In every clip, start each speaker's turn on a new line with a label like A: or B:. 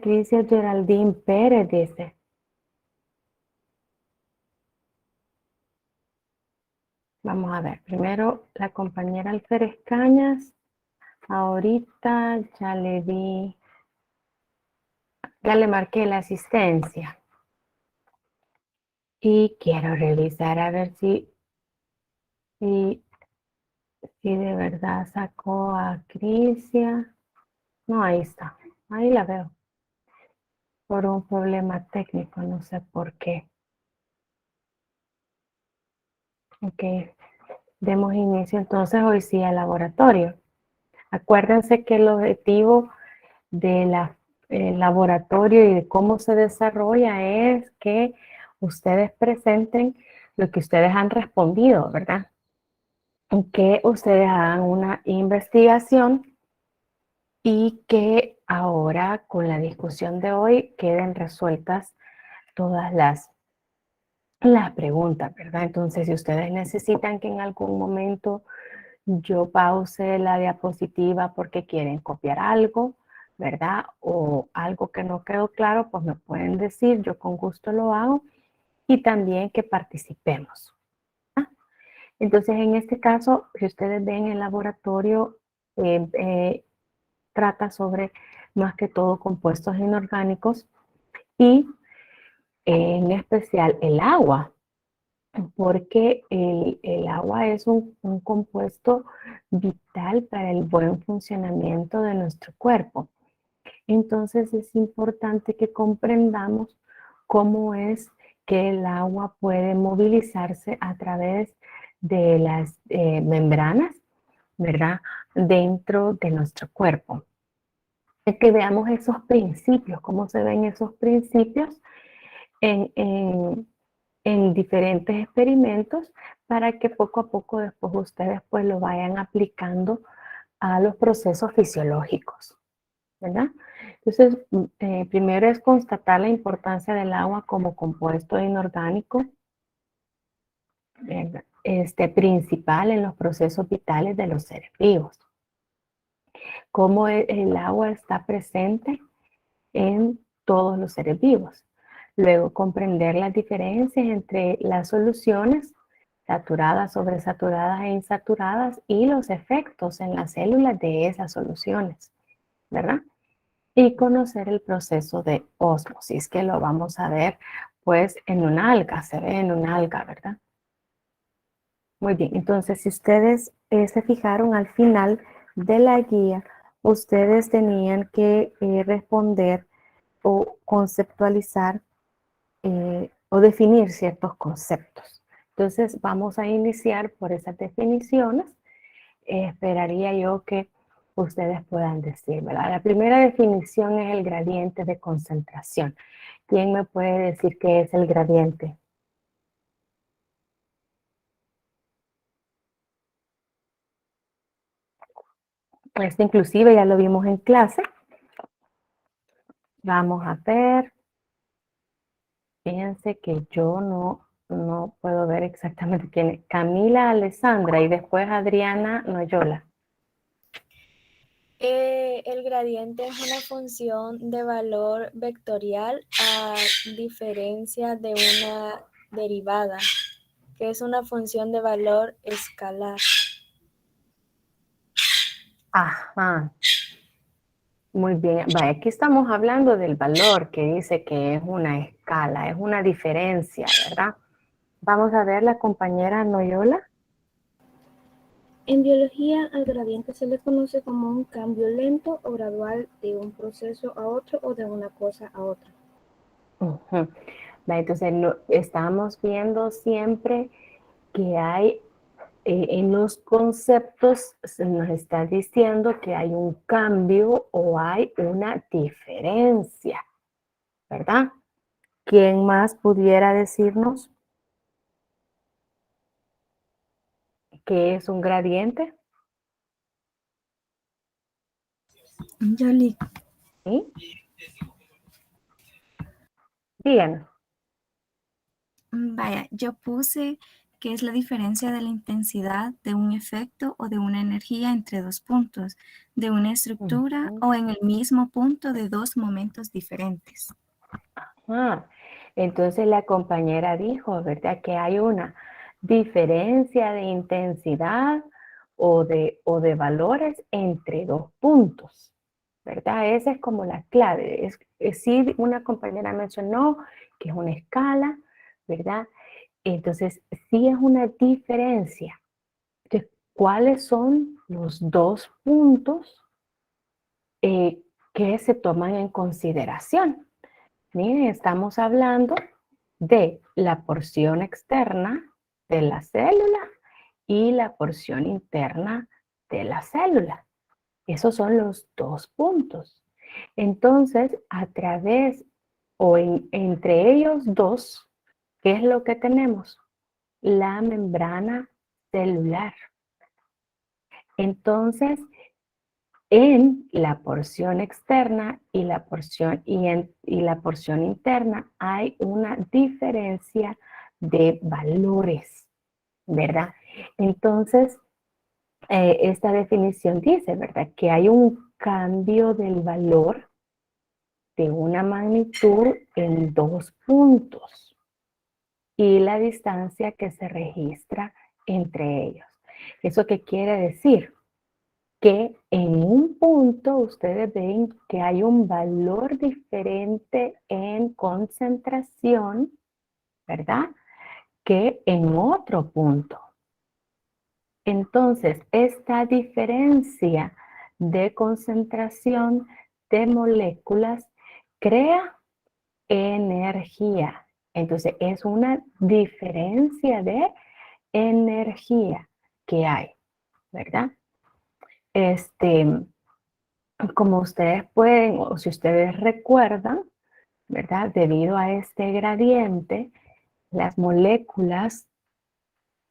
A: Patricia Geraldine Pérez dice. Vamos a ver, primero la compañera Alférez Cañas, ahorita ya le di, ya le marqué la asistencia. Y quiero revisar a ver si de verdad sacó a Crisia. No, ahí está, ahí la veo. Por un problema técnico, no sé por qué. Ok, demos inicio entonces hoy sí al laboratorio. Acuérdense que el objetivo del laboratorio y de cómo se desarrolla es que ustedes presenten lo que ustedes han respondido, ¿verdad? Que ustedes hagan una investigación y que ahora con la discusión de hoy queden resueltas todas las preguntas, ¿verdad? Entonces, si ustedes necesitan que en algún momento yo pause la diapositiva porque quieren copiar algo, ¿verdad? O algo que no quedó claro, pues me pueden decir, yo con gusto lo hago y también que participemos. Entonces, en este caso, si ustedes ven el laboratorio, trata sobre más que todo compuestos inorgánicos y en especial el agua, porque el agua es un compuesto vital para el buen funcionamiento de nuestro cuerpo. Entonces es importante que comprendamos cómo es que el agua puede movilizarse a través de las membranas, ¿verdad? Dentro de nuestro cuerpo. Es que veamos esos principios, cómo se ven esos principios en, en diferentes experimentos para que poco a poco después ustedes pues lo vayan aplicando a los procesos fisiológicos, ¿verdad? Entonces, primero es constatar la importancia del agua como compuesto inorgánico principal en los procesos vitales de los seres vivos. Cómo el agua está presente en todos los seres vivos. Luego, comprender las diferencias entre las soluciones saturadas, sobresaturadas e insaturadas y los efectos en las células de esas soluciones, ¿verdad? Y conocer el proceso de ósmosis, que lo vamos a ver pues en un alga, se ve en un alga, ¿verdad? Muy bien, entonces si ustedes se fijaron al final de la guía, ustedes tenían que responder o conceptualizar o definir ciertos conceptos. Entonces vamos a iniciar por esas definiciones. Esperaría yo que ustedes puedan decir, ¿verdad? La primera definición es el gradiente de concentración. ¿Quién me puede decir qué es el gradiente? Esto inclusive ya lo vimos en clase. Vamos a ver. Fíjense que yo no puedo ver exactamente quién es. Camila Alessandra y después Adriana Noyola.
B: El gradiente es una función de valor vectorial a diferencia de una derivada, que es una función de valor escalar.
A: Ajá. Muy bien. Vaya, aquí estamos hablando del valor que dice que es una escala, es una diferencia, ¿verdad? Vamos a ver la compañera Noyola.
C: En biología, al gradiente se le conoce como un cambio lento o gradual de un proceso a otro o de una cosa a otra.
A: Entonces, estamos viendo siempre que hay, en los conceptos, se nos está diciendo que hay un cambio o hay una diferencia, ¿verdad? ¿Quién más pudiera decirnos qué es un gradiente?
D: Yoli.
A: ¿Sí? Díganos.
D: Vaya, yo puse ¿qué es la diferencia de la intensidad de un efecto o de una energía entre dos puntos, de una estructura
A: Ujú.
D: o en el mismo punto de dos momentos diferentes?
A: Ah, entonces la compañera dijo, ¿verdad? Que hay una diferencia de intensidad o de valores entre dos puntos, ¿verdad? Esa es como la clave. Sí, una compañera mencionó que es una escala, ¿verdad? Entonces, sí es una diferencia. Entonces, ¿cuáles son los dos puntos que se toman en consideración? Miren, estamos hablando de la porción externa de la célula y la porción interna de la célula. Esos son los dos puntos. Entonces, a través entre ellos dos, ¿qué es lo que tenemos? La membrana celular. Entonces, en la porción externa y la porción interna hay una diferencia de valores, ¿verdad? Entonces, esta definición dice, ¿verdad? Que hay un cambio del valor de una magnitud en dos puntos y la distancia que se registra entre ellos. ¿Eso qué quiere decir? Que en un punto ustedes ven que hay un valor diferente en concentración, ¿verdad? Que en otro punto. Entonces, esta diferencia de concentración de moléculas crea energía. Entonces, es una diferencia de energía que hay, ¿verdad? Como ustedes pueden, o si ustedes recuerdan, ¿verdad? Debido a este gradiente, las moléculas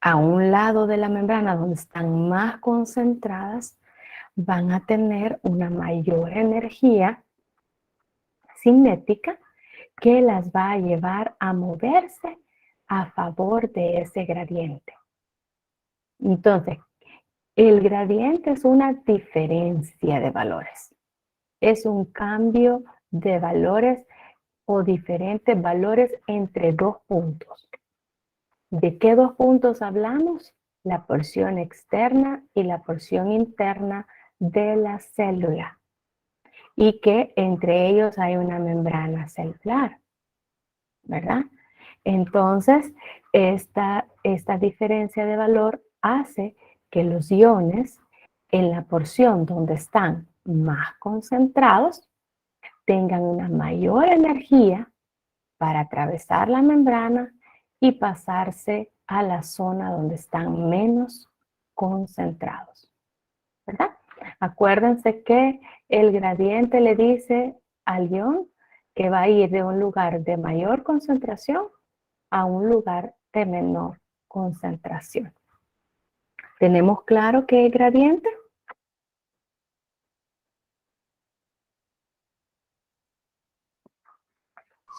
A: a un lado de la membrana donde están más concentradas van a tener una mayor energía cinética que las va a llevar a moverse a favor de ese gradiente. Entonces, el gradiente es una diferencia de valores. Es un cambio de valores o diferentes valores entre dos puntos. ¿De qué dos puntos hablamos? La porción externa y la porción interna de la célula. Y que entre ellos hay una membrana celular, ¿verdad? Entonces, esta diferencia de valor hace que los iones en la porción donde están más concentrados tengan una mayor energía para atravesar la membrana y pasarse a la zona donde están menos concentrados, ¿verdad? Acuérdense que el gradiente le dice al ion que va a ir de un lugar de mayor concentración a un lugar de menor concentración. ¿Tenemos claro qué es gradiente?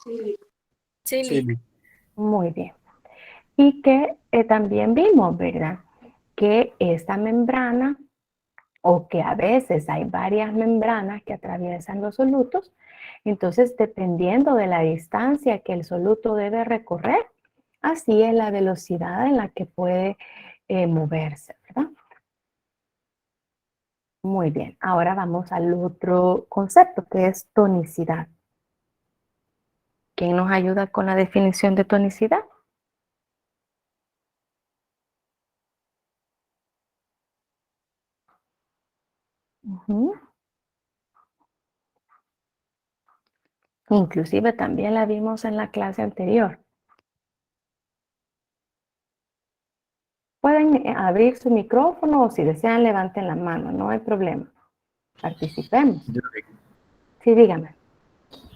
B: Sí,
E: Sí,
A: Muy bien. Y que también vimos, ¿verdad? Que esta membrana, o que a veces hay varias membranas que atraviesan los solutos, entonces dependiendo de la distancia que el soluto debe recorrer, así es la velocidad en la que puede moverse, ¿verdad? Muy bien, ahora vamos al otro concepto que es tonicidad. ¿Quién nos ayuda con la definición de tonicidad? Ujú. Inclusive también la vimos en la clase anterior. Pueden abrir su micrófono o si desean levanten la mano, no hay problema. Participemos. Sí, dígame.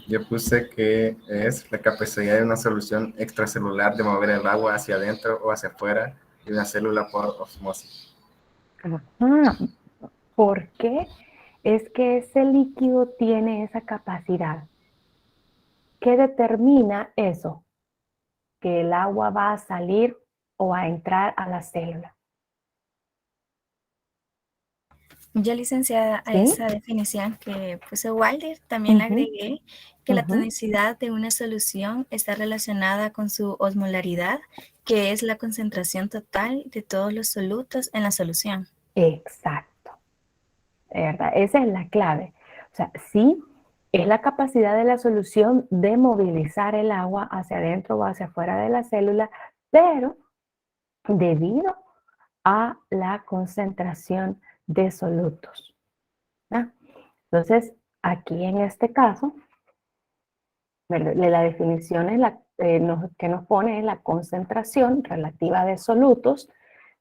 E: yo puse que es la capacidad de una solución extracelular de mover el agua hacia adentro o hacia afuera de una célula por osmosis.
A: Ajá. ¿Por qué es que ese líquido tiene esa capacidad? ¿Qué determina eso? Que el agua va a salir o a entrar a la célula.
D: Yo, licenciada, a
A: ¿Sí?
D: esa definición que puso Walter, también le
A: Ujú.
D: agregué que la
A: Ujú.
D: tonicidad de una solución está relacionada con su osmolaridad, que es la concentración total de todos los solutos en la solución.
A: Exacto. ¿Verdad? Esa es la clave. O sea, sí, es la capacidad de la solución de movilizar el agua hacia adentro o hacia afuera de la célula, pero debido a la concentración de solutos. ¿verdad? Entonces, aquí en este caso, la definición es que nos pone es la concentración relativa de solutos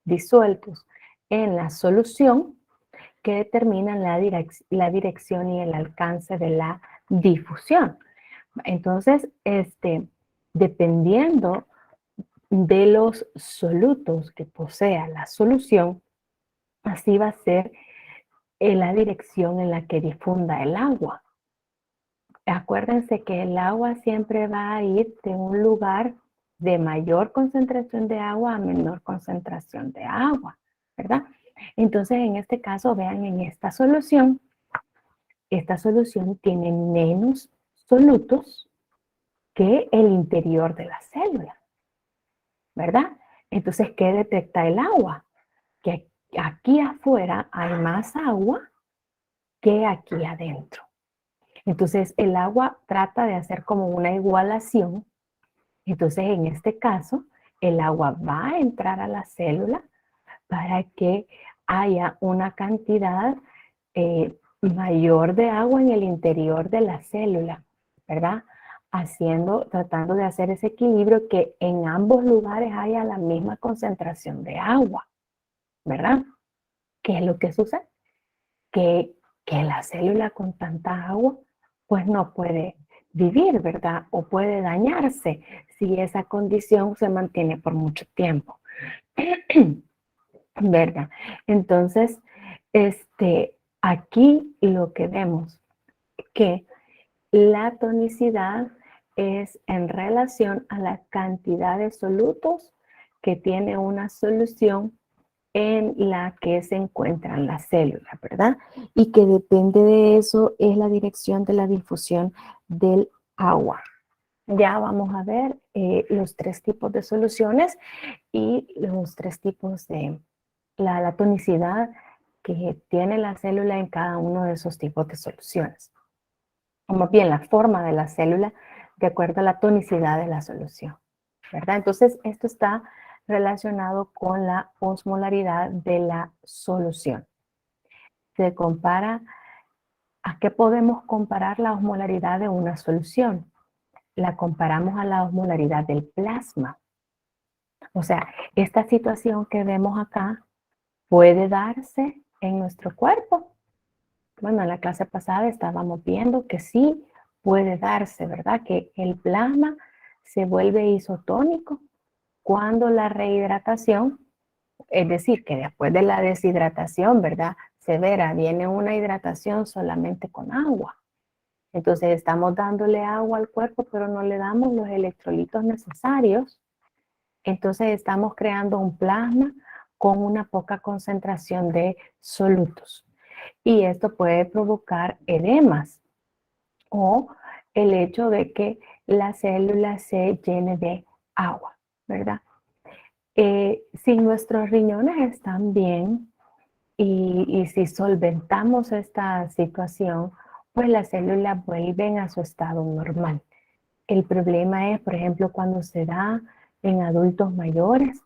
A: disueltos en la solución que determinan la dirección y el alcance de la difusión. Entonces, dependiendo de los solutos que posea la solución, así va a ser la dirección en la que difunda el agua. Acuérdense que el agua siempre va a ir de un lugar de mayor concentración de agua a menor concentración de agua, ¿verdad? Entonces, en este caso, vean en esta solución tiene menos solutos que el interior de la célula, ¿verdad? Entonces, ¿qué detecta el agua? Que aquí afuera hay más agua que aquí adentro. Entonces, el agua trata de hacer como una igualación. Entonces, en este caso, el agua va a entrar a la célula para que haya una cantidad mayor de agua en el interior de la célula, ¿verdad? Tratando de hacer ese equilibrio que en ambos lugares haya la misma concentración de agua, ¿verdad? ¿Qué es lo que sucede? Que la célula con tanta agua, pues no puede vivir, ¿verdad? O puede dañarse si esa condición se mantiene por mucho tiempo, ¿verdad? Entonces, aquí lo que vemos que la tonicidad es en relación a la cantidad de solutos que tiene una solución en la que se encuentran las células, ¿verdad? Y que depende de eso es la dirección de la difusión del agua. Ya vamos a ver los tres tipos de soluciones y los tres tipos de la tonicidad que tiene la célula en cada uno de esos tipos de soluciones. O más bien la forma de la célula de acuerdo a la tonicidad de la solución, ¿verdad? Entonces, esto está relacionado con la osmolaridad de la solución. Se compara, ¿a qué podemos comparar la osmolaridad de una solución? La comparamos a la osmolaridad del plasma. O sea, esta situación que vemos acá puede darse en nuestro cuerpo. Bueno, en la clase pasada estábamos viendo que sí puede darse, ¿verdad? Que el plasma se vuelve isotónico cuando la rehidratación, es decir, que después de la deshidratación, ¿verdad? Severa, viene una hidratación solamente con agua. Entonces estamos dándole agua al cuerpo, pero no le damos los electrolitos necesarios. Entonces estamos creando un plasma con una poca concentración de solutos. Y esto puede provocar edemas o el hecho de que la célula se llene de agua, ¿verdad? Si nuestros riñones están bien y si solventamos esta situación, pues las células vuelven a su estado normal. El problema es, por ejemplo, cuando se da en adultos mayores,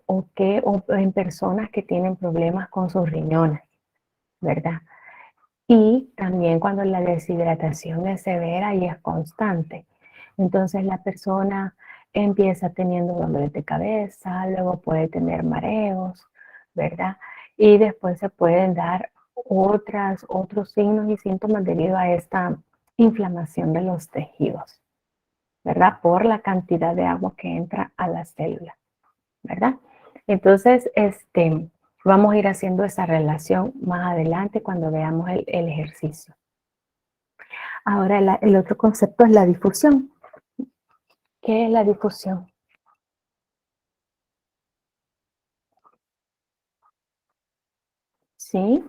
A: o en personas que tienen problemas con sus riñones, ¿verdad? Y también cuando la deshidratación es severa y es constante. Entonces la persona empieza teniendo dolores de cabeza, luego puede tener mareos, ¿verdad? Y después se pueden dar otros signos y síntomas debido a esta inflamación de los tejidos, ¿verdad? Por la cantidad de agua que entra a la célula, ¿verdad? Entonces, vamos a ir haciendo esa relación más adelante cuando veamos el ejercicio. Ahora, el otro concepto es la difusión. ¿Qué es la difusión? ¿sí?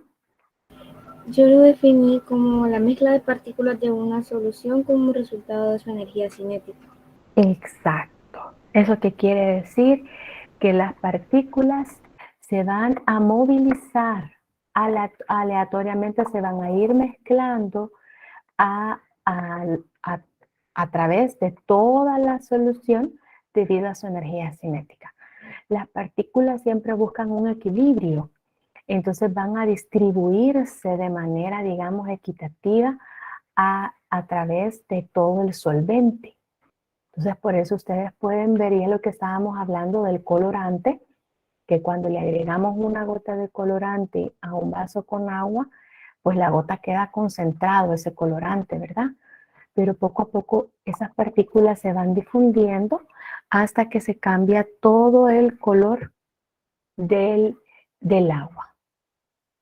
C: Yo lo definí como la mezcla de partículas de una solución como resultado de su energía cinética.
A: Exacto. ¿Eso qué quiere decir? Que las partículas se van a movilizar aleatoriamente, se van a ir mezclando a, a- a- a través de toda la solución debido a su energía cinética. Las partículas siempre buscan un equilibrio, entonces van a distribuirse de manera, digamos, equitativa a través de todo el solvente. Entonces, por eso ustedes pueden ver, y es lo que estábamos hablando del colorante, que cuando le agregamos una gota de colorante a un vaso con agua, pues la gota queda concentrado ese colorante, ¿verdad? Pero poco a poco esas partículas se van difundiendo hasta que se cambia todo el color del agua,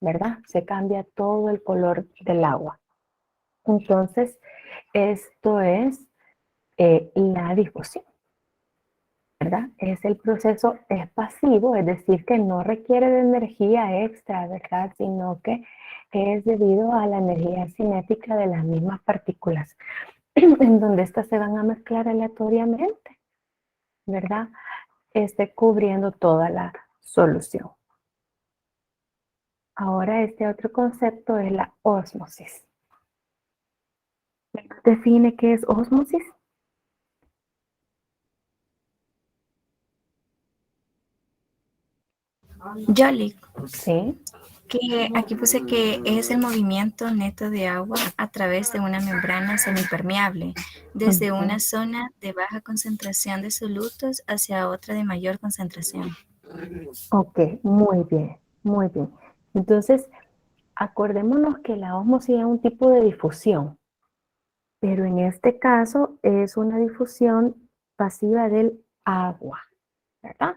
A: ¿verdad? Se cambia todo el color del agua. Entonces, esto es la difusión, ¿verdad? Es el proceso, es pasivo, es decir, que no requiere de energía extra, ¿verdad? Sino que es debido a la energía cinética de las mismas partículas, en donde estas se van a mezclar aleatoriamente, ¿verdad? Cubriendo toda la solución. Ahora este otro concepto es la ósmosis. ¿Define qué es ósmosis?
D: Yoli,
A: Sí.
D: que aquí puse que es el movimiento neto de agua a través de una membrana semipermeable, desde una zona de baja concentración de solutos hacia otra de mayor concentración.
A: Ok, muy bien, muy bien. Entonces, acordémonos que la ósmosis es un tipo de difusión, pero en este caso es una difusión pasiva del agua, ¿verdad?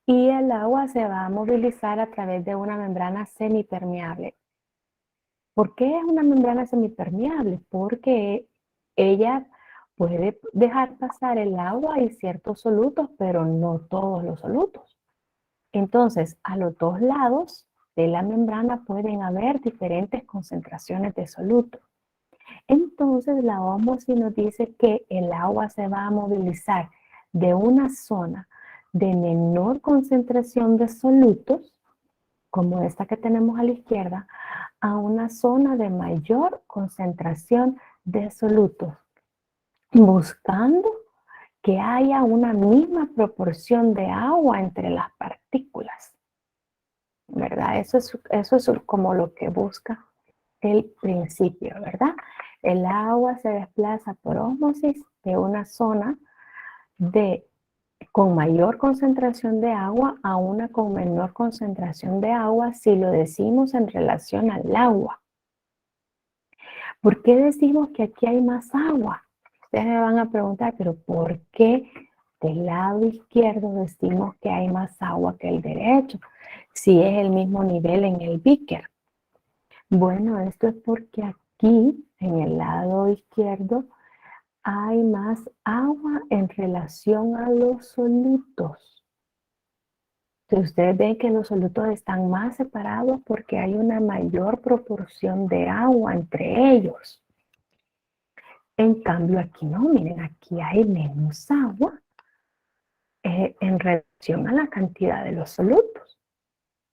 A: Y el agua se va a movilizar a través de una membrana semipermeable. ¿Por qué es una membrana semipermeable? Porque ella puede dejar pasar el agua y ciertos solutos, pero no todos los solutos. Entonces, a los dos lados de la membrana pueden haber diferentes concentraciones de solutos. Entonces, la ósmosis nos dice que el agua se va a movilizar de una zona de menor concentración de solutos, como esta que tenemos a la izquierda, a una zona de mayor concentración de solutos, buscando que haya una misma proporción de agua entre las partículas, ¿verdad? Eso es como lo que busca el principio, ¿verdad? El agua se desplaza por ósmosis de una zona con mayor concentración de agua a una con menor concentración de agua si lo decimos en relación al agua. ¿Por qué decimos que aquí hay más agua? Ustedes me van a preguntar, pero ¿por qué del lado izquierdo decimos que hay más agua que el derecho? Si es el mismo nivel en el beaker. Bueno, esto es porque aquí, en el lado izquierdo, hay más agua en relación a los solutos. Entonces, ustedes ven que los solutos están más separados porque hay una mayor proporción de agua entre ellos. En cambio, aquí no, miren, aquí hay menos agua en relación a la cantidad de los solutos,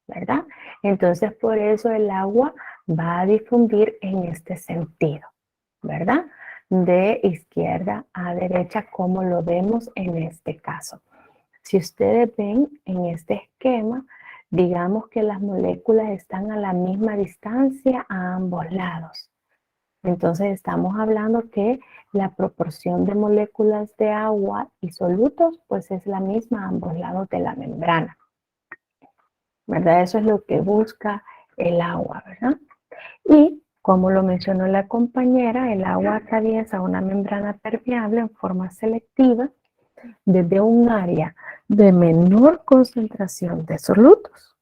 A: ¿verdad? Entonces, por eso el agua va a difundir en este sentido, ¿verdad? De izquierda a derecha, como lo vemos en este caso. Si ustedes ven en este esquema, digamos que las moléculas están a la misma distancia a ambos lados. Entonces estamos hablando que la proporción de moléculas de agua y solutos pues es la misma a ambos lados de la membrana, ¿verdad? Eso es lo que busca el agua, ¿verdad? Y como lo mencionó la compañera, el agua atraviesa una membrana permeable en forma selectiva desde un área de menor concentración de solutos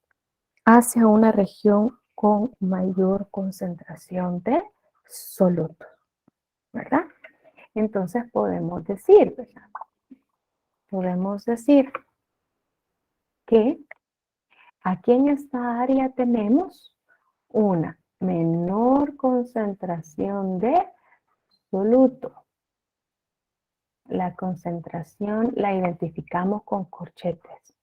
A: hacia una región con mayor concentración de solutos, ¿verdad? Entonces podemos decir, ¿verdad? Podemos decir que aquí en esta área tenemos una menor concentración de soluto. La concentración la identificamos con corchetes,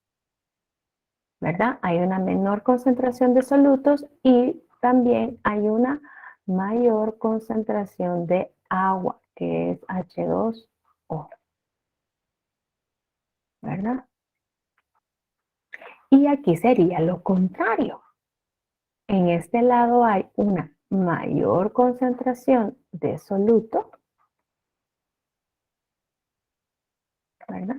A: ¿verdad? Hay una menor concentración de solutos y también hay una mayor concentración de agua, que es H2O, ¿verdad? Y aquí sería lo contrario. En este lado hay una mayor concentración de soluto, ¿verdad?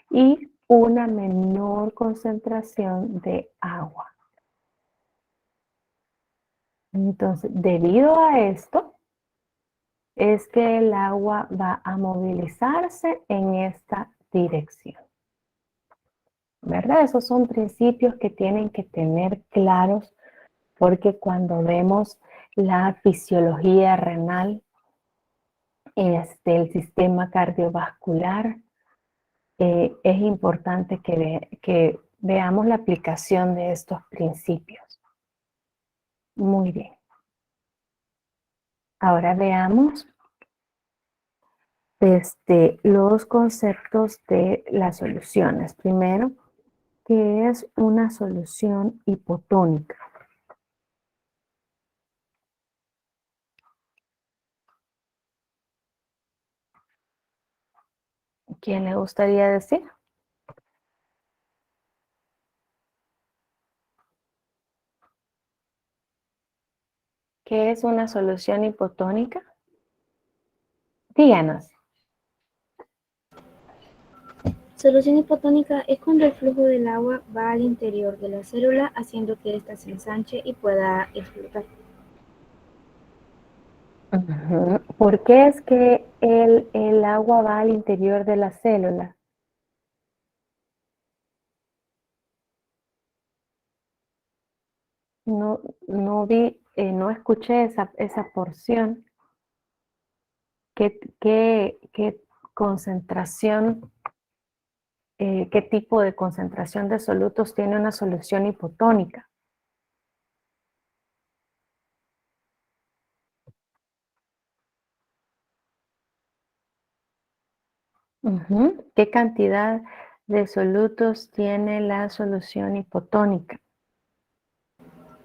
A: Y una menor concentración de agua. Entonces, debido a esto, es que el agua va a movilizarse en esta dirección, ¿verdad? Esos son principios que tienen que tener claros porque cuando vemos la fisiología renal, el sistema cardiovascular, es importante que veamos la aplicación de estos principios. Muy bien. Ahora veamos los conceptos de las soluciones. Primero, ¿qué es una solución hipotónica? ¿Quién le gustaría decir? ¿Qué es una solución hipotónica? Díganos.
C: Solución hipotónica es cuando el flujo del agua va al interior de la célula haciendo que ésta se ensanche y pueda explotar.
A: ¿Por qué es que el agua va al interior de la célula? No escuché esa porción. ¿Qué concentración, qué tipo de concentración de solutos tiene una solución hipotónica? ¿Qué cantidad de solutos tiene la solución hipotónica?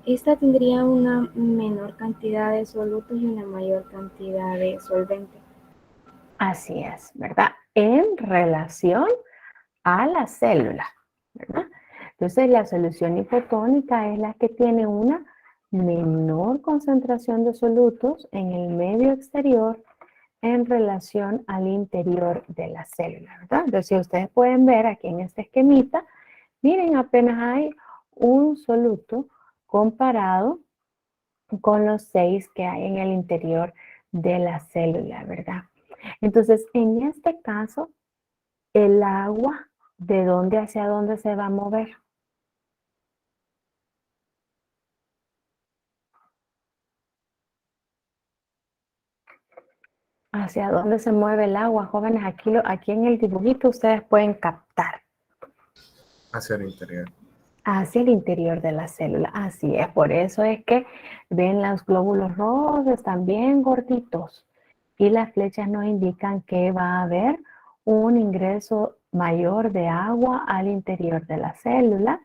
C: Esta tendría una menor cantidad de solutos y una mayor cantidad de solvente.
A: Así es, ¿verdad? En relación a la célula, ¿verdad? Entonces, la solución hipotónica es la que tiene una menor concentración de solutos en el medio exterior en relación al interior de la célula, ¿verdad? Entonces, si ustedes pueden ver aquí en este esquemita, miren, apenas hay un soluto comparado con los 6 que hay en el interior de la célula, ¿verdad? Entonces, en este caso, el agua, ¿de dónde hacia dónde se va a mover? ¿Hacia dónde se mueve el agua, jóvenes? Aquí en el dibujito ustedes pueden captar.
E: Hacia el interior.
A: Hacia el interior de la célula. Así es, por eso es que ven los glóbulos rojos, están bien gorditos. Y las flechas nos indican que va a haber un ingreso mayor de agua al interior de la célula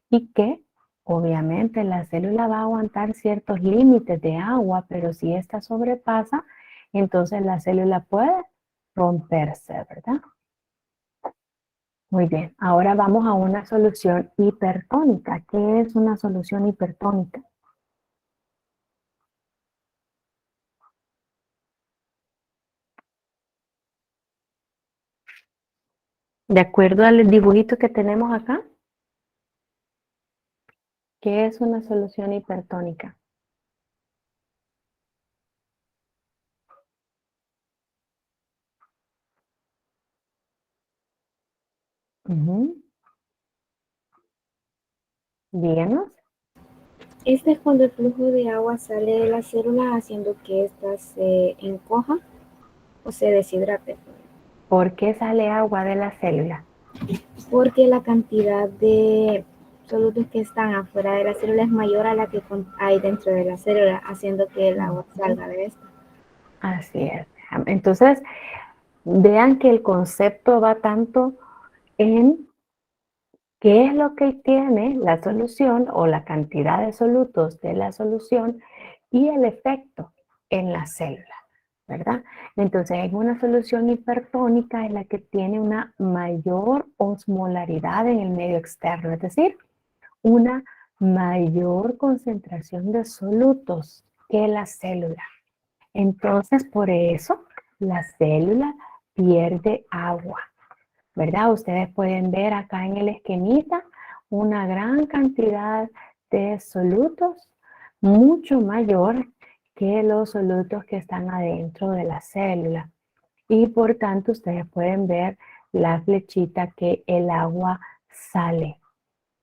A: y que obviamente la célula va a aguantar ciertos límites de agua, pero si esta sobrepasa, entonces la célula puede romperse, ¿verdad? Muy bien, ahora vamos a una solución hipertónica. ¿Qué es una solución hipertónica? De acuerdo al dibujito que tenemos acá, ¿qué es una solución hipertónica? Díganos.
C: Este es cuando el flujo de agua sale de la célula haciendo que ésta se encoja o se deshidrate.
A: ¿Por qué sale agua de la célula?
C: Porque la cantidad de solutos que están afuera de la célula es mayor a la que hay dentro de la célula, haciendo que el agua salga de esta.
A: Así es. Entonces, vean que el concepto va tanto en qué es lo que tiene la solución o la cantidad de solutos de la solución y el efecto en la célula, ¿verdad? Entonces, en una solución hipertónica es la que tiene una mayor osmolaridad en el medio externo, es decir, una mayor concentración de solutos que la célula. Entonces, por eso, la célula pierde agua, ¿verdad? Ustedes pueden ver acá en el esquemita una gran cantidad de solutos, mucho mayor que los solutos que están adentro de la célula. Y por tanto, ustedes pueden ver la flechita que el agua sale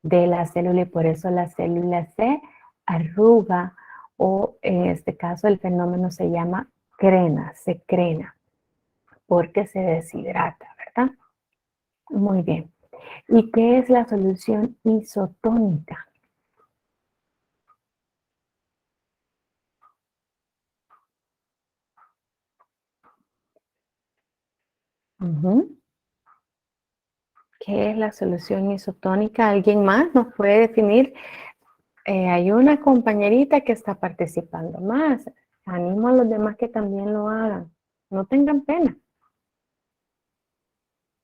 A: de la célula y por eso la célula se arruga o en este caso el fenómeno se llama crena, se crena porque se deshidrata, ¿verdad? Muy bien. ¿Y qué es la solución isotónica? ¿Qué es la solución isotónica? ¿Alguien más nos puede definir? Hay una compañerita que está participando más. Animo a los demás que también lo hagan. No tengan pena.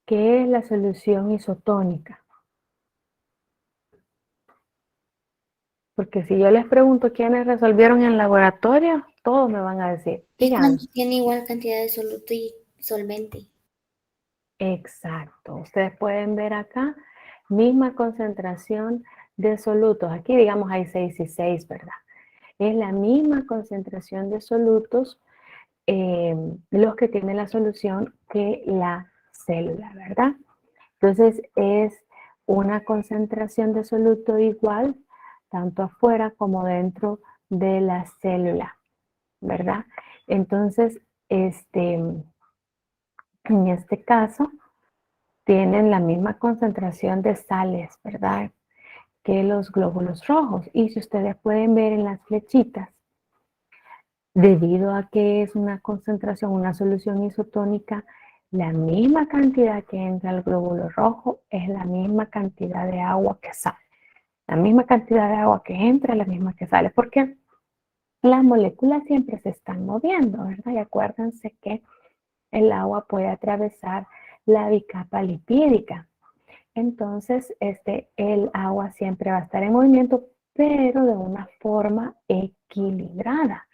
A: ¿Qué es la solución isotónica? Porque si yo les pregunto quiénes resolvieron en laboratorio, todos me van a decir. Díganme.
F: Tiene igual cantidad de soluto y solvente.
A: Exacto. Ustedes pueden ver acá, misma concentración de solutos. Aquí digamos hay 6 y 6, ¿verdad? Es la misma concentración de solutos los que tiene la solución que la célula, ¿verdad? Entonces es una concentración de soluto igual, tanto afuera como dentro de la célula, ¿verdad? Entonces, en este caso, tienen la misma concentración de sales, ¿verdad? Que los glóbulos rojos. Y si ustedes pueden ver en las flechitas, debido a que es una concentración, una solución isotónica, la misma cantidad que entra al glóbulo rojo es la misma cantidad de agua que sale. La misma cantidad de agua que entra es la misma que sale, porque las moléculas siempre se están moviendo, ¿verdad? Y acuérdense que el agua puede atravesar la bicapa lipídica. Entonces, el agua siempre va a estar en movimiento, pero de una forma equilibrada.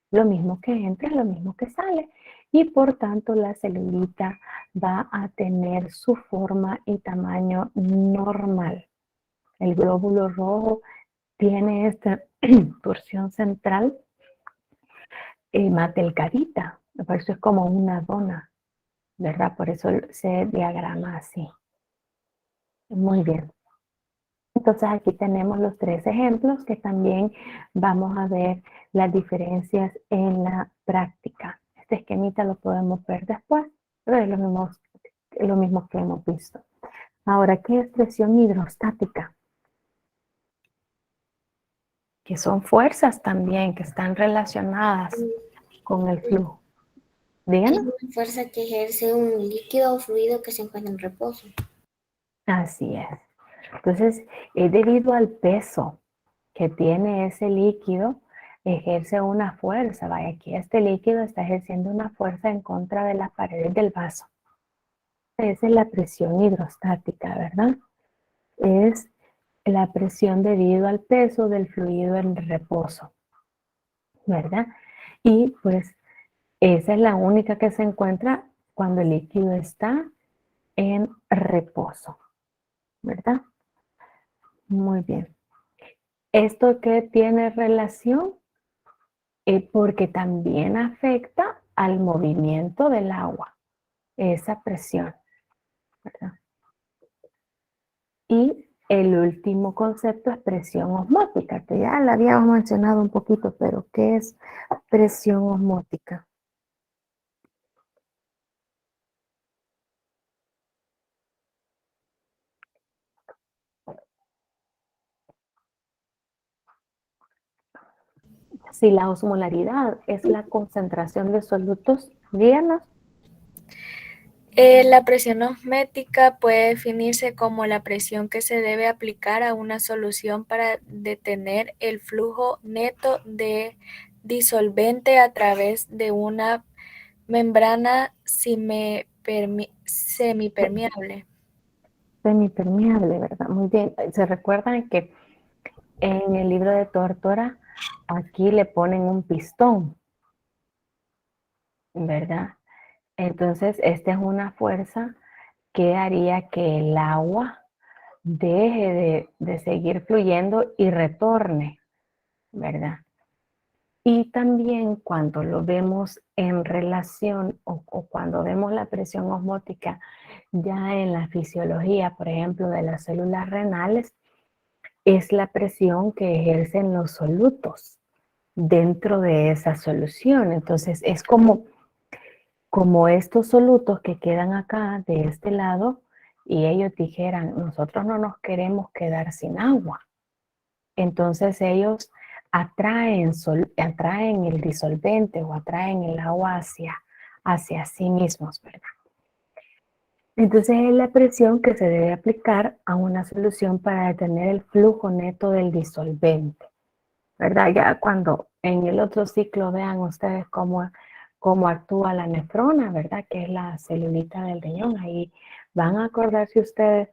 A: Lo mismo que entra, lo mismo que sale. Y por tanto, la celulita va a tener su forma y tamaño normal. El glóbulo rojo tiene esta porción central más delgadita. Por eso es como una dona, ¿verdad? Por eso se diagrama así. Muy bien. Entonces aquí tenemos los 3 ejemplos que también vamos a ver las diferencias en la práctica. Este esquemita lo podemos ver después, pero es lo mismo que hemos visto. Ahora, ¿qué es presión hidrostática? Que son fuerzas también que están relacionadas con el flujo.
F: Es
A: Díganos.
F: una fuerza que ejerce un líquido o fluido que se encuentra en reposo.
A: Así es. Entonces, es debido al peso que tiene ese líquido, ejerce una fuerza. Vaya, aquí este líquido está ejerciendo una fuerza en contra de las paredes del vaso. Esa es la presión hidrostática, ¿verdad? Es la presión debido al peso del fluido en reposo, ¿verdad? Y pues esa es la única que se encuentra cuando el líquido está en reposo, ¿verdad? Muy bien. ¿Esto qué tiene relación? Porque también afecta al movimiento del agua, esa presión, ¿verdad? Y el último concepto es presión osmótica, que ya la habíamos mencionado un poquito, pero ¿qué es presión osmótica? Si la osmolaridad es la concentración de solutos, díganos.
B: La presión osmética puede definirse como la presión que se debe aplicar a una solución para detener el flujo neto de disolvente a través de una membrana semipermeable.
A: Semipermeable, ¿verdad? Muy bien. ¿Se recuerdan que en el libro de Tórtora aquí le ponen un pistón, ¿verdad? Entonces, esta es una fuerza que haría que el agua deje de seguir fluyendo y retorne, ¿verdad? Y también cuando lo vemos en relación o cuando vemos la presión osmótica ya en la fisiología, por ejemplo, de las células renales, es la presión que ejercen los solutos dentro de esa solución. Entonces es como estos solutos que quedan acá de este lado y ellos dijeran, nosotros no nos queremos quedar sin agua. Entonces ellos atraen el disolvente o atraen el agua hacia sí mismos, ¿verdad? Entonces es la presión que se debe aplicar a una solución para detener el flujo neto del disolvente, ¿verdad? Ya cuando en el otro ciclo vean ustedes cómo actúa la nefrona, ¿verdad? Que es la celulita del riñón. Ahí van a acordarse ustedes,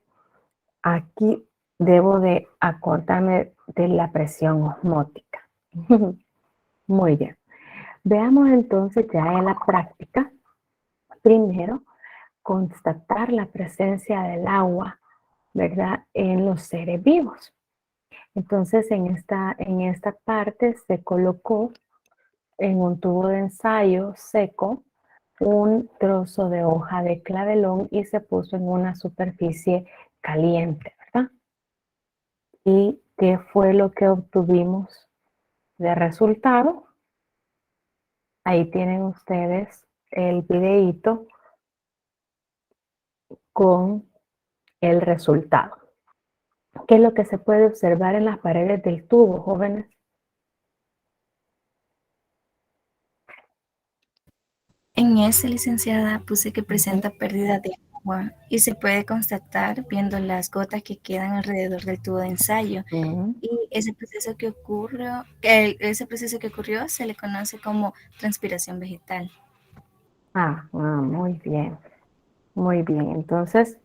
A: aquí debo de acordarme de la presión osmótica. Muy bien. Veamos entonces ya en la práctica. Primero, constatar la presencia del agua, ¿verdad? En los seres vivos. Entonces, en esta parte se colocó en un tubo de ensayo seco un trozo de hoja de clavelón y se puso en una superficie caliente, ¿verdad? ¿Y qué fue lo que obtuvimos de resultado? Ahí tienen ustedes el videíto con el resultado. ¿Qué es lo que se puede observar en las paredes del tubo, jóvenes?
D: En ese, licenciada, puse que presenta pérdida de agua y se puede constatar viendo las gotas que quedan alrededor del tubo de ensayo. Y ese proceso que ocurrió se le conoce como transpiración vegetal.
A: Muy bien. Muy bien. Entonces,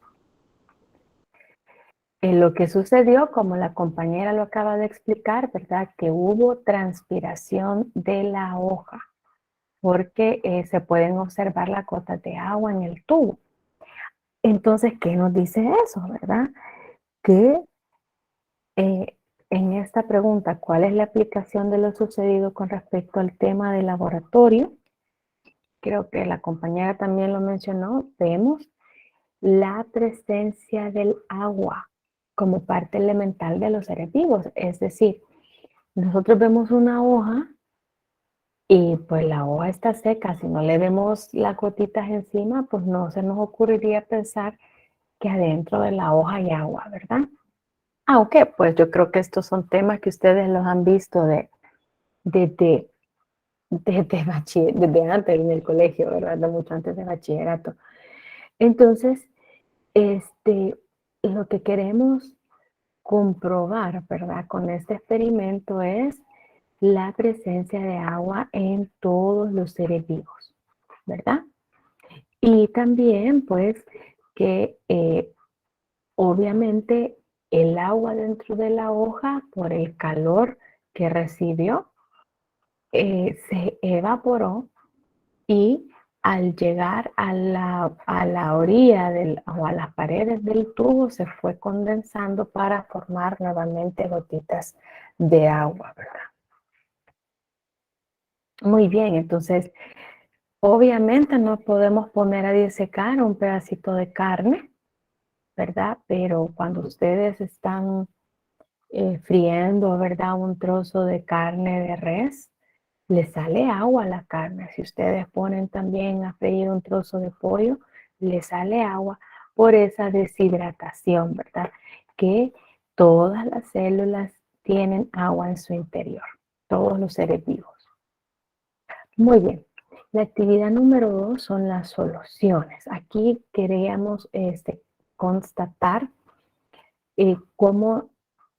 A: lo que sucedió, como la compañera lo acaba de explicar, ¿verdad? Que hubo transpiración de la hoja, porque se pueden observar las gotas de agua en el tubo. Entonces, ¿qué nos dice eso, verdad? Que en esta pregunta, ¿cuál es la aplicación de lo sucedido con respecto al tema del laboratorio? Creo que la compañera también lo mencionó. Vemos la presencia del agua como parte elemental de los seres vivos. Es decir, nosotros vemos una hoja y pues la hoja está seca. Si no le vemos las gotitas encima, pues no se nos ocurriría pensar que adentro de la hoja hay agua, ¿verdad? Ok, pues yo creo que estos son temas que ustedes los han visto desde antes en el colegio, ¿verdad? De mucho antes de bachillerato. Entonces, lo que queremos comprobar, ¿verdad? Con este experimento es la presencia de agua en todos los seres vivos, ¿verdad? Y también, pues, que obviamente el agua dentro de la hoja, por el calor que recibió, se evaporó y al llegar a la orilla o a las paredes del tubo se fue condensando para formar nuevamente gotitas de agua, ¿verdad? Muy bien, entonces obviamente no podemos poner a disecar un pedacito de carne, ¿verdad? Pero cuando ustedes están friendo, ¿verdad? Un trozo de carne de res, le sale agua a la carne. Si ustedes ponen también a freír un trozo de pollo, le sale agua por esa deshidratación, ¿verdad? Que todas las células tienen agua en su interior. todos los seres vivos. Muy bien. La actividad número 2 son las soluciones. Aquí queríamos constatar cómo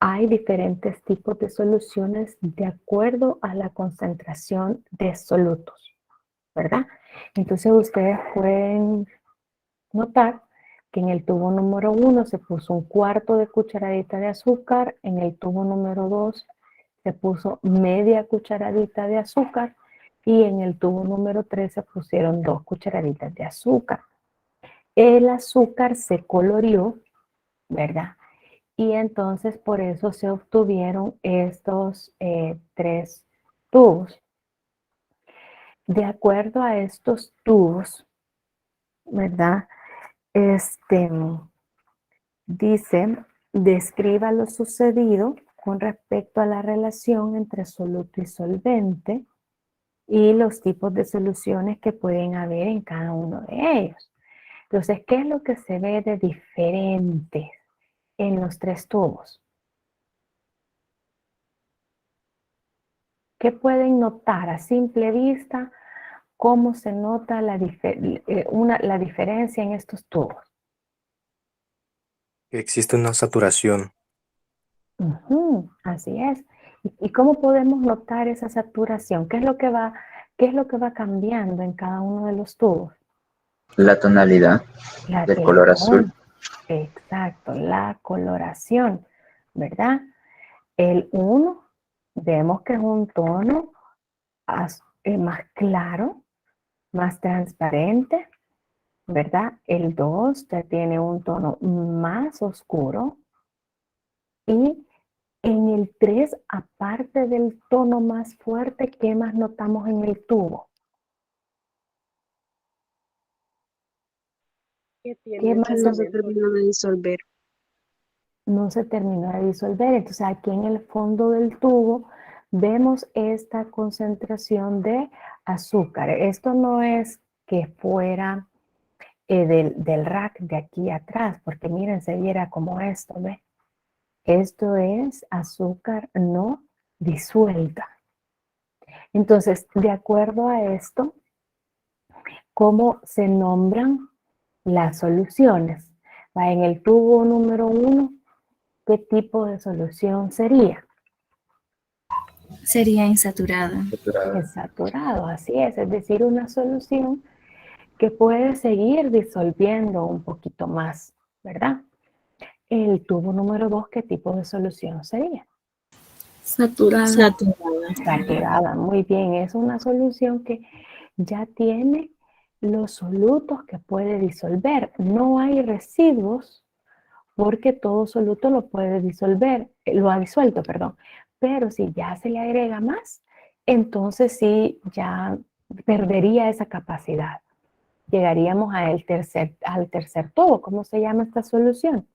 A: hay diferentes tipos de soluciones de acuerdo a la concentración de solutos, ¿verdad? Entonces ustedes pueden notar que en el tubo número 1 se puso 1/4 de cucharadita de azúcar, en el tubo número 2 se puso media cucharadita de azúcar y en el tubo número 3 se pusieron 2 cucharaditas de azúcar. El azúcar se coloreó, ¿verdad? Y entonces por eso se obtuvieron estos 3 tubos. De acuerdo a estos tubos, ¿verdad? Dice, describa lo sucedido con respecto a la relación entre soluto y solvente y los tipos de soluciones que pueden haber en cada uno de ellos. Entonces, ¿qué es lo que se ve de diferente en los 3 tubos? ¿Qué pueden notar a simple vista? ¿Cómo se nota la diferencia en estos tubos?
G: Existe una saturación.
A: Así es. ¿Y cómo podemos notar esa saturación? ¿Qué es lo que va cambiando en cada uno de los tubos?
H: La tonalidad del color azul.
A: Exacto, la coloración, ¿verdad? El 1, vemos que es un tono más claro, más transparente, ¿verdad? El 2 ya tiene un tono más oscuro. Y en el 3, aparte del tono más fuerte, ¿qué más notamos en el tubo? ¿Qué más
I: no se terminó de disolver.
A: no se terminó de disolver? Entonces aquí en el fondo del tubo vemos esta concentración de azúcar. Esto no es que fuera del rack de aquí atrás, porque miren, se viera como esto, ¿ve? Esto es azúcar no disuelta. Entonces, de acuerdo a esto, ¿cómo se nombran las soluciones? En el tubo número 1, ¿qué tipo de solución sería?
D: Sería insaturada.
A: Insaturado, así es decir, una solución que puede seguir disolviendo un poquito más, ¿verdad? El tubo número 2, ¿qué tipo de solución sería?
I: Saturada.
A: Saturada, muy bien, es una solución que ya tiene los solutos que puede disolver. No hay residuos porque todo soluto lo puede disolver, lo ha disuelto, perdón. Pero si ya se le agrega más, entonces sí ya perdería esa capacidad. Llegaríamos al tercer tubo. ¿Cómo se llama esta solución?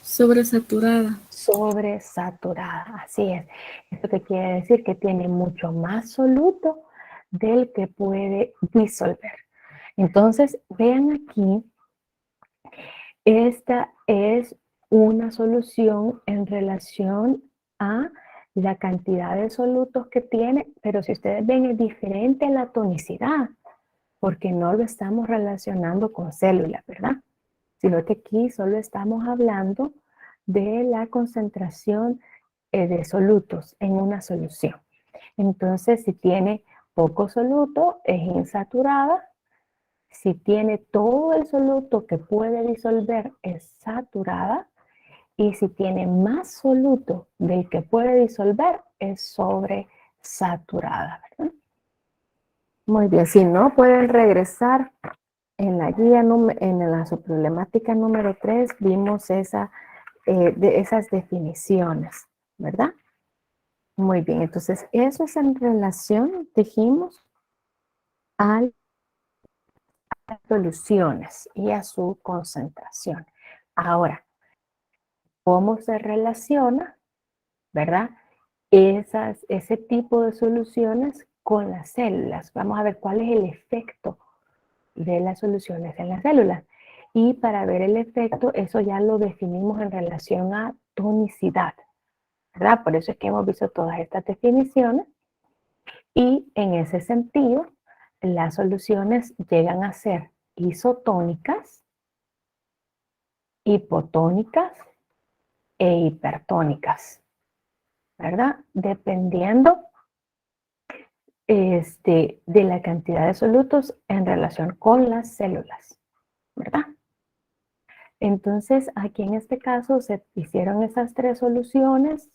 I: Sobresaturada.
A: Sobresaturada, así es. Esto que quiere decir que tiene mucho más soluto del que puede disolver. Entonces, vean aquí, esta es una solución en relación a la cantidad de solutos que tiene, pero si ustedes ven es diferente la tonicidad, porque no lo estamos relacionando con células, ¿verdad? Sino que aquí solo estamos hablando de la concentración de solutos en una solución. Entonces, si tiene poco soluto, es insaturada. Si tiene todo el soluto que puede disolver, es saturada. Y si tiene más soluto del que puede disolver, es sobresaturada, ¿verdad? Muy bien, si no, pueden regresar. En la guía, en la subproblemática número 3, vimos esas definiciones, ¿verdad? Muy bien, entonces eso es en relación, dijimos, a las soluciones y a su concentración. Ahora, ¿cómo se relaciona, verdad? Ese tipo de soluciones con las células. Vamos a ver cuál es el efecto de las soluciones en las células. Y para ver el efecto, eso ya lo definimos en relación a tonicidad. ¿verdad? Por eso es que hemos visto todas estas definiciones y en ese sentido las soluciones llegan a ser isotónicas, hipotónicas e hipertónicas, ¿verdad? Dependiendo de la cantidad de solutos en relación con las células, ¿verdad? Entonces, aquí en este caso se hicieron esas tres soluciones,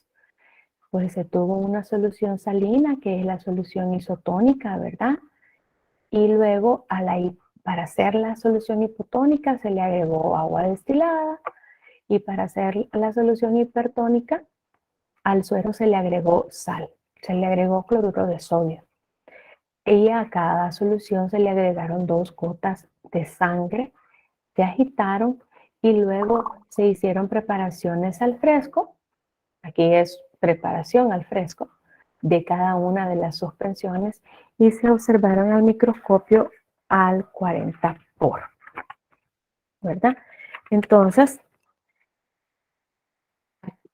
A: pues se tuvo una solución salina, que es la solución isotónica, ¿verdad? Y luego para hacer la solución hipotónica se le agregó agua destilada y para hacer la solución hipertónica al suero se le agregó sal, se le agregó cloruro de sodio. Y a cada solución se le agregaron 2 gotas de sangre, se agitaron y luego se hicieron preparaciones al fresco. Aquí es preparación al fresco de cada una de las suspensiones y se observaron al microscopio al 40 por, ¿verdad? Entonces,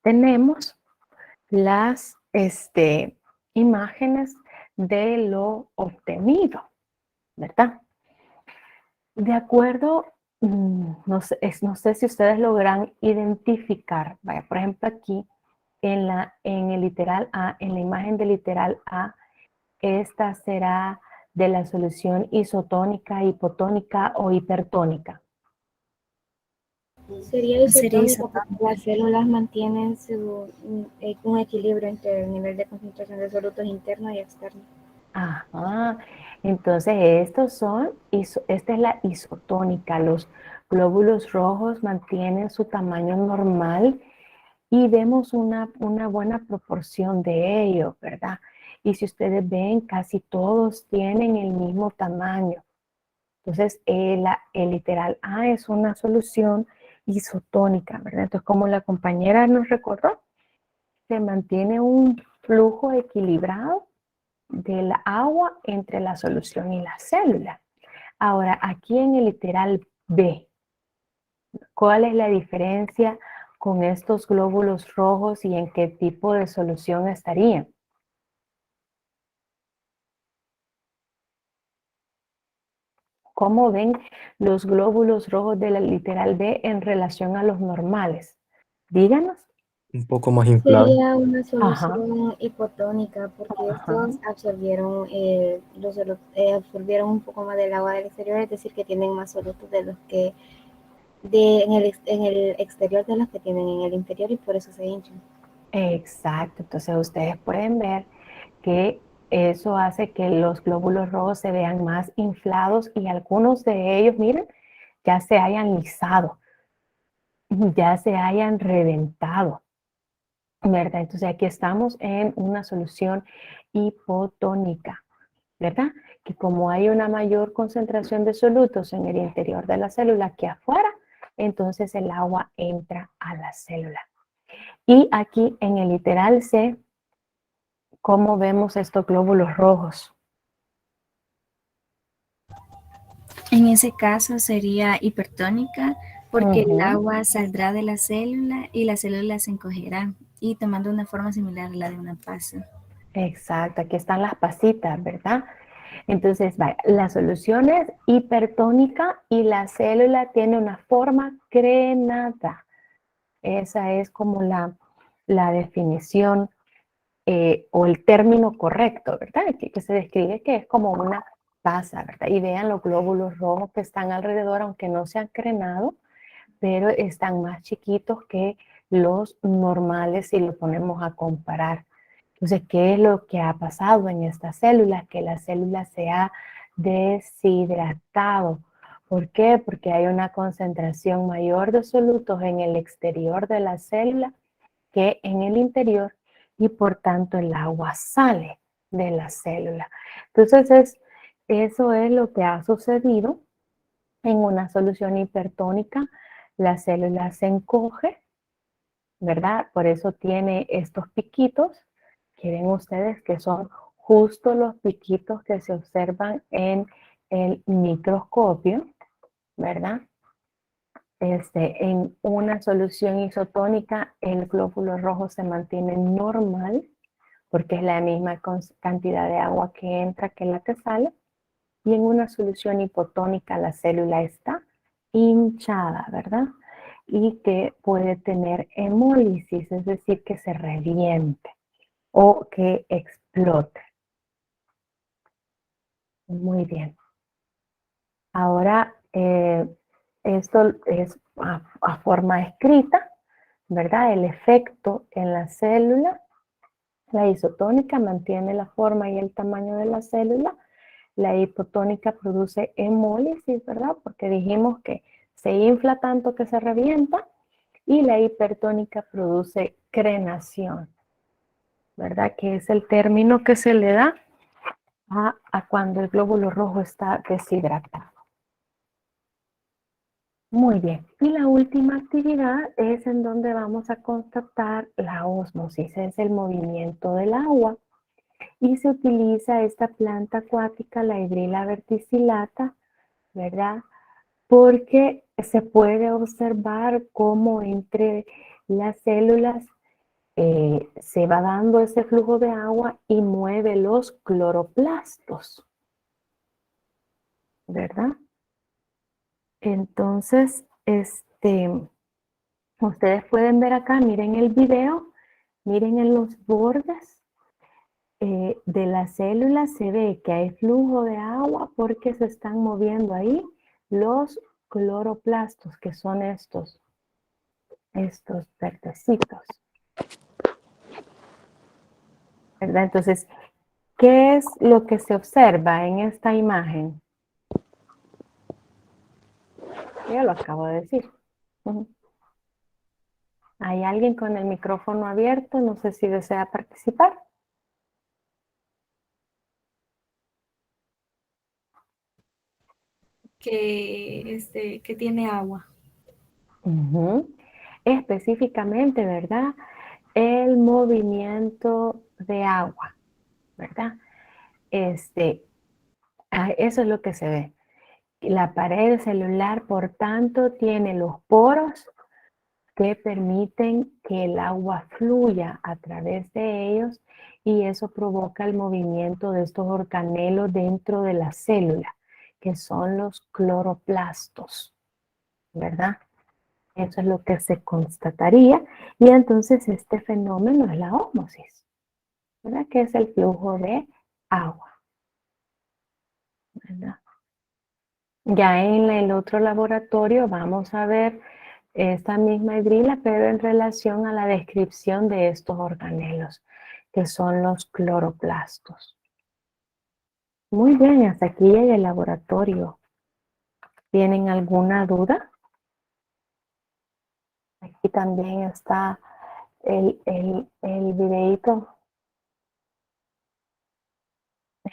A: tenemos las imágenes de lo obtenido, ¿verdad? De acuerdo, no sé si ustedes logran identificar, vaya, por ejemplo aquí en el literal A, en la imagen del literal A, esta será de la solución isotónica, hipotónica o hipertónica.
C: Sería isotónico porque las células mantienen un equilibrio entre el nivel de concentración de solutos interno y externo.
A: Ajá, entonces esta es la isotónica, los glóbulos rojos mantienen su tamaño normal y vemos una buena proporción de ellos, ¿verdad? Y si ustedes ven, casi todos tienen el mismo tamaño. Entonces, el literal A es una solución isotónica, ¿verdad? Entonces, como la compañera nos recordó, se mantiene un flujo equilibrado del agua entre la solución y la célula. Ahora, aquí en el literal B, ¿cuál es la diferencia con estos glóbulos rojos y en qué tipo de solución estarían? ¿Cómo ven los glóbulos rojos de la literal B en relación a los normales? Díganos.
G: Un poco más inflado.
C: Sería una solución hipotónica porque estos absorbieron absorbieron un poco más del agua del exterior, es decir, que tienen más solutos de los que en el exterior de los que tienen en el interior y por eso se hinchan.
A: Exacto, entonces ustedes pueden ver que eso hace que los glóbulos rojos se vean más inflados y algunos de ellos, miren, ya se hayan lisado, ya se hayan reventado, ¿verdad? Entonces aquí estamos en una solución hipotónica, ¿verdad? Que como hay una mayor concentración de solutos en el interior de la célula que afuera, entonces el agua entra a la célula. Y aquí en el literal C, ¿cómo vemos estos glóbulos rojos?
D: En ese caso sería hipertónica porque el agua saldrá de la célula y la célula se encogerá y tomando una forma similar a la de una pasa.
A: Exacto, aquí están las pasitas, ¿verdad? Entonces, vaya, la solución es hipertónica y la célula tiene una forma crenada. Esa es como la definición o el término correcto, ¿verdad? Que se describe que es como una taza, ¿verdad? Y vean los glóbulos rojos que están alrededor, aunque no se han crenado, pero están más chiquitos que los normales si lo ponemos a comparar. Entonces, ¿qué es lo que ha pasado en esta célula? Que la célula se ha deshidratado. ¿Por qué? Porque hay una concentración mayor de solutos en el exterior de la célula que en el interior y por tanto el agua sale de la célula. Entonces, eso es lo que ha sucedido en una solución hipertónica. La célula se encoge, ¿verdad? Por eso tiene estos piquitos que ven ustedes que son justo los piquitos que se observan en el microscopio, ¿verdad? En una solución isotónica, el glóbulo rojo se mantiene normal, porque es la misma cantidad de agua que entra que la que sale. Y en una solución hipotónica la célula está hinchada, ¿verdad? Y que puede tener hemólisis, es decir, que se reviente o que explote. Muy bien. Ahora, esto es a forma escrita, ¿verdad? El efecto en la célula, la isotónica mantiene la forma y el tamaño de la célula. La hipotónica produce hemólisis, ¿verdad? Porque dijimos que se infla tanto que se revienta. Y la hipertónica produce crenación, ¿verdad? Que es el término que se le da a cuando el glóbulo rojo está deshidratado. Muy bien. Y la última actividad es en donde vamos a constatar la ósmosis, es el movimiento del agua. Y se utiliza esta planta acuática, la Hydrilla verticillata, ¿verdad? Porque se puede observar cómo entre las células se va dando ese flujo de agua y mueve los cloroplastos, ¿verdad? Entonces, ustedes pueden ver acá, miren el video, miren en los bordes de las células se ve que hay flujo de agua porque se están moviendo ahí los cloroplastos, que son estos verdecitos, ¿verdad? Entonces, ¿qué es lo que se observa en esta imagen? Yo lo acabo de decir. ¿Hay alguien con el micrófono abierto? No sé si desea participar.
I: Que tiene agua.
A: Específicamente, ¿verdad? El movimiento de agua, ¿verdad? Eso es lo que se ve. La pared celular, por tanto, tiene los poros que permiten que el agua fluya a través de ellos y eso provoca el movimiento de estos organelos dentro de la célula, que son los cloroplastos, ¿verdad? Eso es lo que se constataría y entonces este fenómeno es la ósmosis, ¿verdad? Que es el flujo de agua, ¿verdad? Ya en el otro laboratorio vamos a ver esta misma hidrila, pero en relación a la descripción de estos organelos, que son los cloroplastos. Muy bien, hasta aquí llega el laboratorio. ¿Tienen alguna duda? Aquí también está el videíto,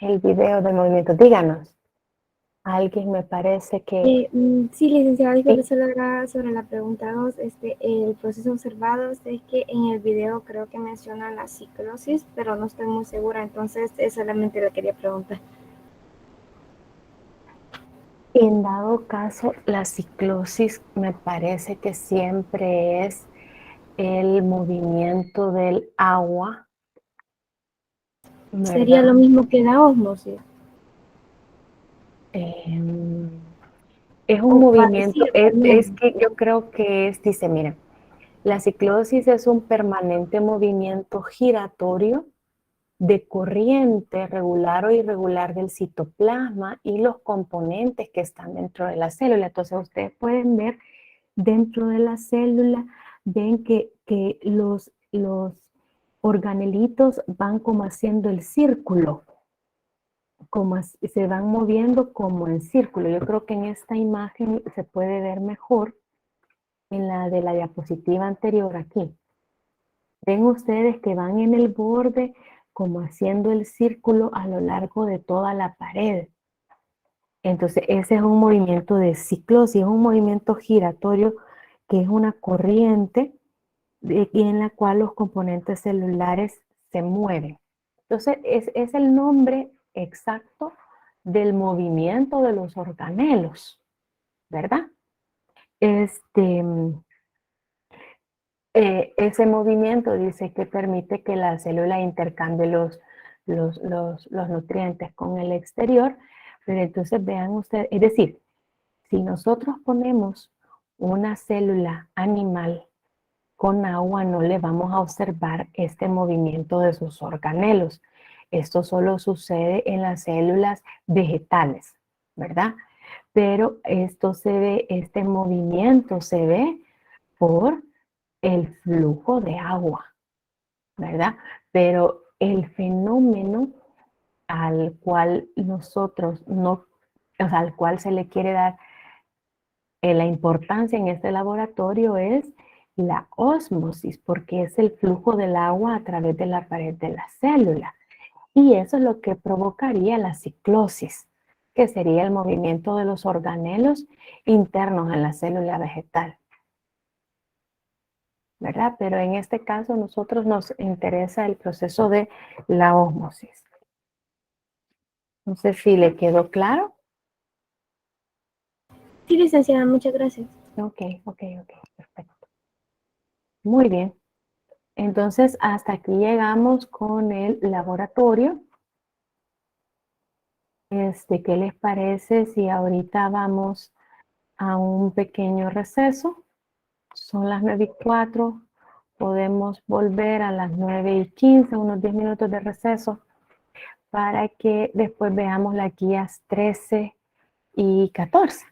A: el video del movimiento. Díganos. Alguien me parece que...
C: Sí, licenciada,
A: Sí.
C: sobre la pregunta 2, el proceso observado es que en el video creo que mencionan la ciclosis, pero no estoy muy segura, entonces solamente le quería preguntar.
A: En dado caso, la ciclosis me parece que siempre es el movimiento del agua, ¿verdad?
C: ¿Sería lo mismo que la ósmosis?
A: Es un movimiento, es que yo creo que dice, miren, la ciclosis es un permanente movimiento giratorio de corriente regular o irregular del citoplasma y los componentes que están dentro de la célula. Entonces ustedes pueden ver dentro de la célula, ven que los organelitos van como haciendo el círculo, como se van moviendo como en círculo. Yo creo que en esta imagen se puede ver mejor en la de la diapositiva anterior aquí. Ven ustedes que van en el borde como haciendo el círculo a lo largo de toda la pared. Entonces ese es un movimiento de ciclosis, es un movimiento giratorio que es una corriente en la cual los componentes celulares se mueven. Entonces es el nombre exacto del movimiento de los organelos, ¿verdad? Ese movimiento dice que permite que la célula intercambie los nutrientes con el exterior, pero entonces vean ustedes, es decir, si nosotros ponemos una célula animal con agua, no le vamos a observar este movimiento de sus organelos. Esto solo sucede en las células vegetales, ¿verdad? Pero esto se ve, este movimiento se ve por el flujo de agua, ¿verdad? Pero el fenómeno al cual nosotros no, o sea, al cual se le quiere dar la importancia en este laboratorio es la ósmosis, porque es el flujo del agua a través de la pared de la célula. Y eso es lo que provocaría la ciclosis, que sería el movimiento de los organelos internos en la célula vegetal, ¿verdad? Pero en este caso a nosotros nos interesa el proceso de la ósmosis. No sé si le quedó claro.
C: Sí, licenciada, muchas gracias.
A: Ok, perfecto. Muy bien. Entonces, hasta aquí llegamos con el laboratorio. ¿Qué les parece si ahorita vamos a un pequeño receso? Son las 9:04. Podemos volver a las 9:15, unos 10 minutos de receso, para que después veamos las guías 13 y 14.